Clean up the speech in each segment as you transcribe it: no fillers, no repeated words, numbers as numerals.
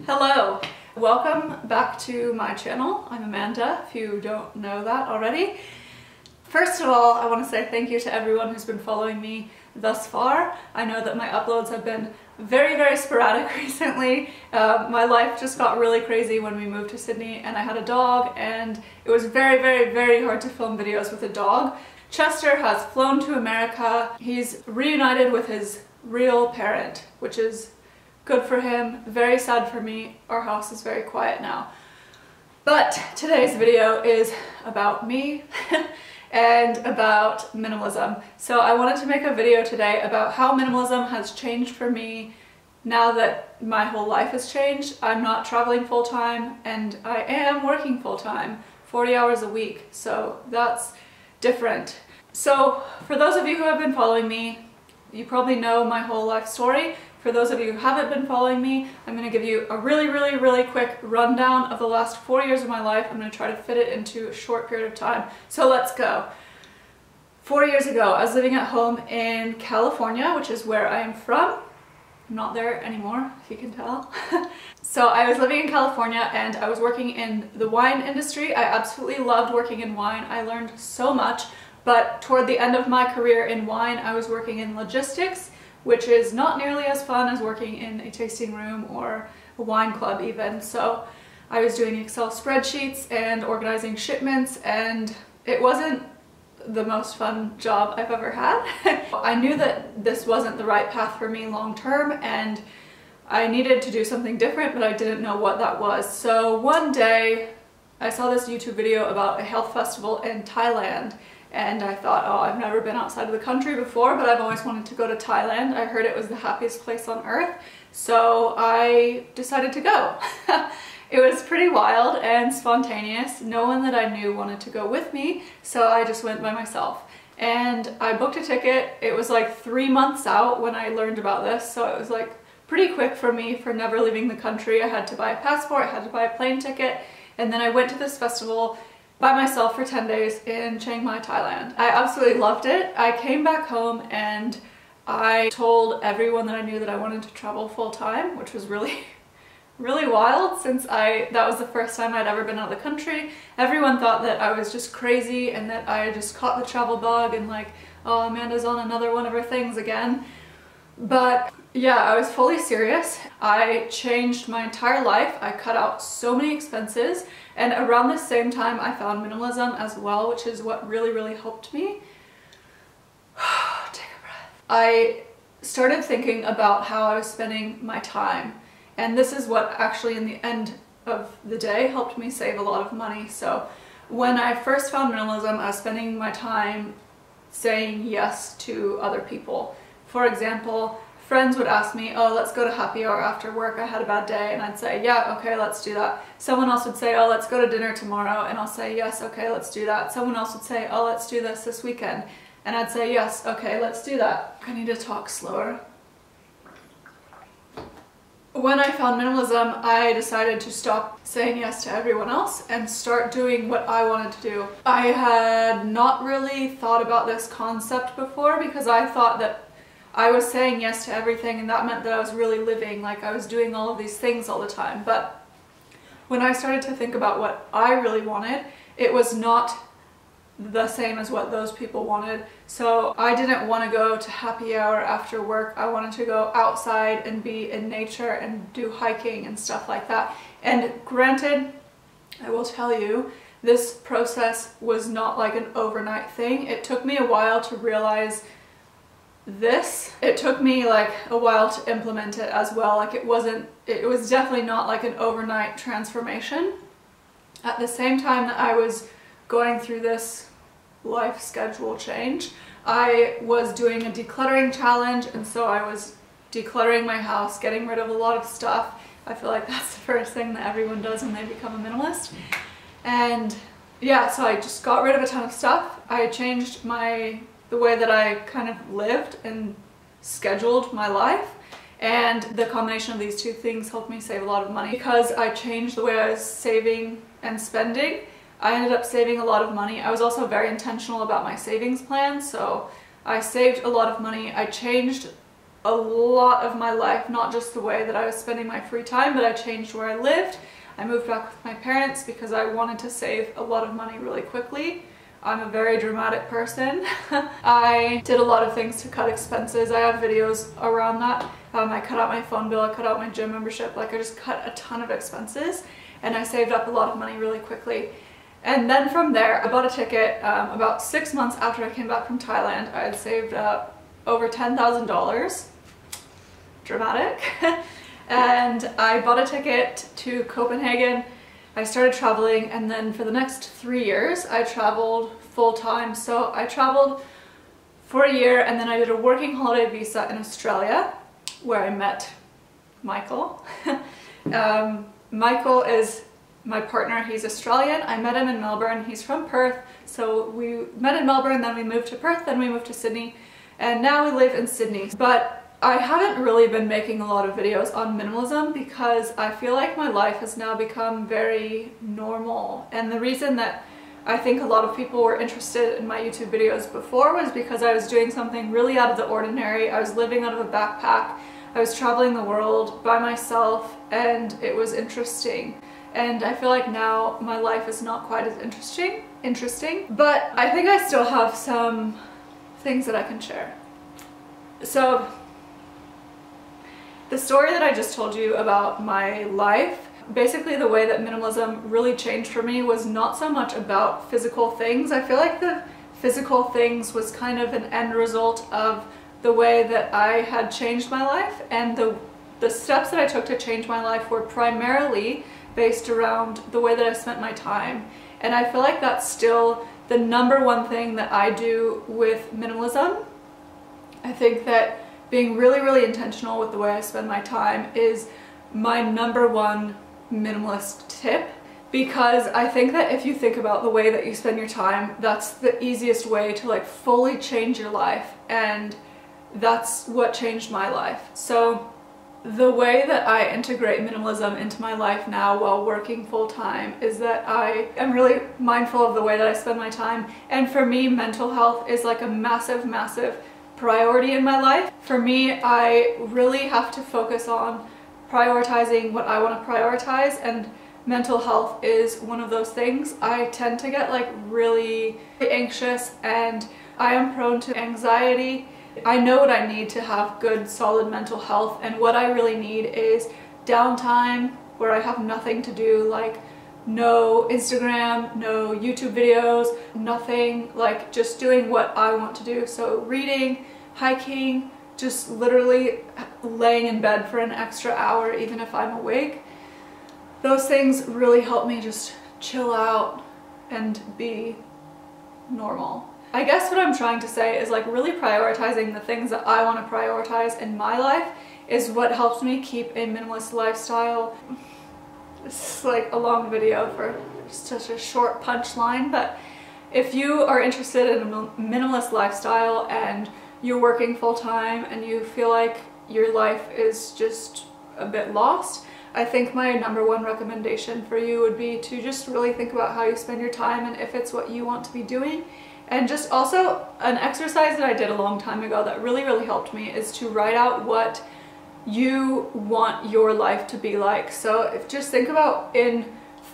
Hello! Welcome back to my channel. I'm Amanda, if you don't know that already. First of all, I want to say thank you to everyone who's been following me thus far. I know that my uploads have been very sporadic recently. My life just got really crazy when we moved to Sydney and I had a dog, and it was very hard to film videos with a dog. Chester has flown to America. He's reunited with his real parent, which is good for him, very sad for me. Our house is very quiet now. But today's video is about me and about minimalism. So I wanted to make a video today about how minimalism has changed for me now that my whole life has changed. I'm not traveling full-time and I am working full-time, 40 hours a week, so that's different. So for those of you who have been following me, you probably know my whole life story. For those of you who haven't been following me, I'm going to give you a really quick rundown of the last 4 years of my life. I'm going to try to fit it into a short period of time. So let's go. 4 years ago, I was living at home in California, which is where I am from. I'm not there anymore, if you can tell. So I was living in California and I was working in the wine industry. I absolutely loved working in wine. I learned so much, but toward the end of my career in wine, I was working in logistics, which is not nearly as fun as working in a tasting room or a wine club even. So I was doing Excel spreadsheets and organizing shipments, and it wasn't the most fun job I've ever had. I knew that this wasn't the right path for me long term and I needed to do something different, but I didn't know what that was. So one day I saw this YouTube video about a health festival in Thailand. And I thought, oh, I've never been outside of the country before, but I've always wanted to go to Thailand. I heard it was the happiest place on earth, so I decided to go. It was pretty wild and spontaneous. No one that I knew wanted to go with me, so I just went by myself. And I booked a ticket. It was like 3 months out when I learned about this, so it was like pretty quick for me for never leaving the country. I had to buy a passport, I had to buy a plane ticket, and then I went to this festival by myself for 10 days in Chiang Mai, Thailand. I absolutely loved it. I came back home and I told everyone that I knew that I wanted to travel full time, which was really wild since that was the first time I'd ever been out of the country. Everyone thought that I was just crazy and that I just caught the travel bug and like, oh, Amanda's on another one of her things again. But yeah, I was fully serious. I changed my entire life. I cut out so many expenses, and around the same time I found minimalism as well, which is what really helped me. Take a breath. I started thinking about how I was spending my time, and this is what actually in the end of the day helped me save a lot of money. So when I first found minimalism, I was spending my time saying yes to other people. For example, friends would ask me, oh, let's go to happy hour after work, I had a bad day, and I'd say, yeah, okay, let's do that. Someone else would say, oh, let's go to dinner tomorrow, and I'll say, yes, okay, let's do that. Someone else would say, oh, let's do this weekend, and I'd say, yes, okay, let's do that. I need to talk slower. When I found minimalism, I decided to stop saying yes to everyone else and start doing what I wanted to do. I had not really thought about this concept before because I thought that I was saying yes to everything and that meant that I was really living, like I was doing all of these things all the time. But when I started to think about what I really wanted, it was not the same as what those people wanted. So I didn't want to go to happy hour after work. I wanted to go outside and be in nature and do hiking and stuff like that. And granted, I will tell you, this process was not like an overnight thing. It took me a while to realize this. It took me like a while to implement it as well. Like it was definitely not like an overnight transformation. At the same time that I was going through this life schedule change, I was doing a decluttering challenge, and so I was decluttering my house, getting rid of a lot of stuff. I feel like that's the first thing that everyone does when they become a minimalist. And yeah, so I just got rid of a ton of stuff. I changed the way that I kind of lived and scheduled my life, and the combination of these two things helped me save a lot of money. Because I changed the way I was saving and spending, I ended up saving a lot of money. I was also very intentional about my savings plan, so I saved a lot of money. I changed a lot of my life, not just the way that I was spending my free time, but I changed where I lived. I moved back with my parents because I wanted to save a lot of money really quickly. I'm a very dramatic person. I did a lot of things to cut expenses. I have videos around that. I cut out my phone bill, I cut out my gym membership, like I just cut a ton of expenses and I saved up a lot of money really quickly. And then from there, I bought a ticket about 6 months after I came back from Thailand. I had saved up over $10,000. Dramatic. And I bought a ticket to Copenhagen. I started traveling, and then for the next 3 years I traveled full-time. So I traveled for a year, and then I did a working holiday visa in Australia where I met Michael. Michael is my partner, he's Australian. I met him in Melbourne, he's from Perth. So we met in Melbourne, then we moved to Perth, then we moved to Sydney, and now we live in Sydney. But I haven't really been making a lot of videos on minimalism because I feel like my life has now become very normal. And the reason that I think a lot of people were interested in my YouTube videos before was because I was doing something really out of the ordinary. I was living out of a backpack. I was traveling the world by myself, and it was interesting. And I feel like now my life is not quite as interesting, but I think I still have some things that I can share. So the story that I just told you about my life, basically the way that minimalism really changed for me was not so much about physical things. I feel like the physical things was kind of an end result of the way that I had changed my life, and the steps that I took to change my life were primarily based around the way that I spent my time. And I feel like that's still the #1 thing that I do with minimalism. I think that being really intentional with the way I spend my time is my #1 minimalist tip, because I think that if you think about the way that you spend your time, that's the easiest way to like fully change your life, and that's what changed my life. So the way that I integrate minimalism into my life now while working full-time is that I am really mindful of the way that I spend my time, and for me mental health is like a massive priority in my life. For me, I really have to focus on prioritizing what I want to prioritize, and mental health is one of those things. I tend to get like really anxious, and I am prone to anxiety. I know what I need to have good, solid mental health, and what I really need is downtime where I have nothing to do, like no Instagram, no YouTube videos, nothing, like just doing what I want to do. So reading, hiking, just literally laying in bed for an extra hour even if I'm awake. Those things really help me just chill out and be normal. I guess what I'm trying to say is like really prioritizing the things that I want to prioritize in my life is what helps me keep a minimalist lifestyle. This is like a long video for such a short punchline, but if you are interested in a minimalist lifestyle and you're working full-time and you feel like your life is just a bit lost, I think my #1 recommendation for you would be to just really think about how you spend your time and if it's what you want to be doing. And just also an exercise that I did a long time ago that really helped me is to write out what you want your life to be like. So just think about in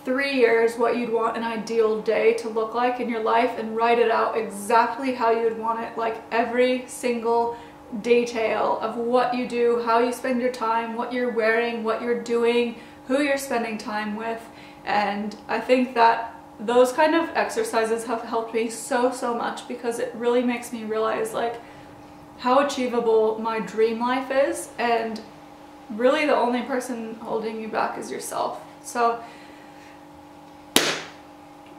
3 years what you'd want an ideal day to look like in your life, and write it out exactly how you'd want it, like every single detail of what you do, how you spend your time, what you're wearing, what you're doing, who you're spending time with. And I think that those kind of exercises have helped me so much, because it really makes me realize like how achievable my dream life is, and really the only person holding you back is yourself. So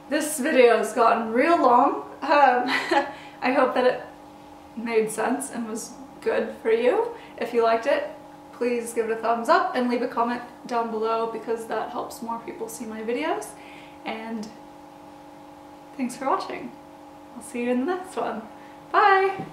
this video has gotten real long. I hope that it made sense and was good for you. If you liked it, please give it a thumbs up and leave a comment down below, because that helps more people see my videos. And thanks for watching. I'll see you in the next one. Bye!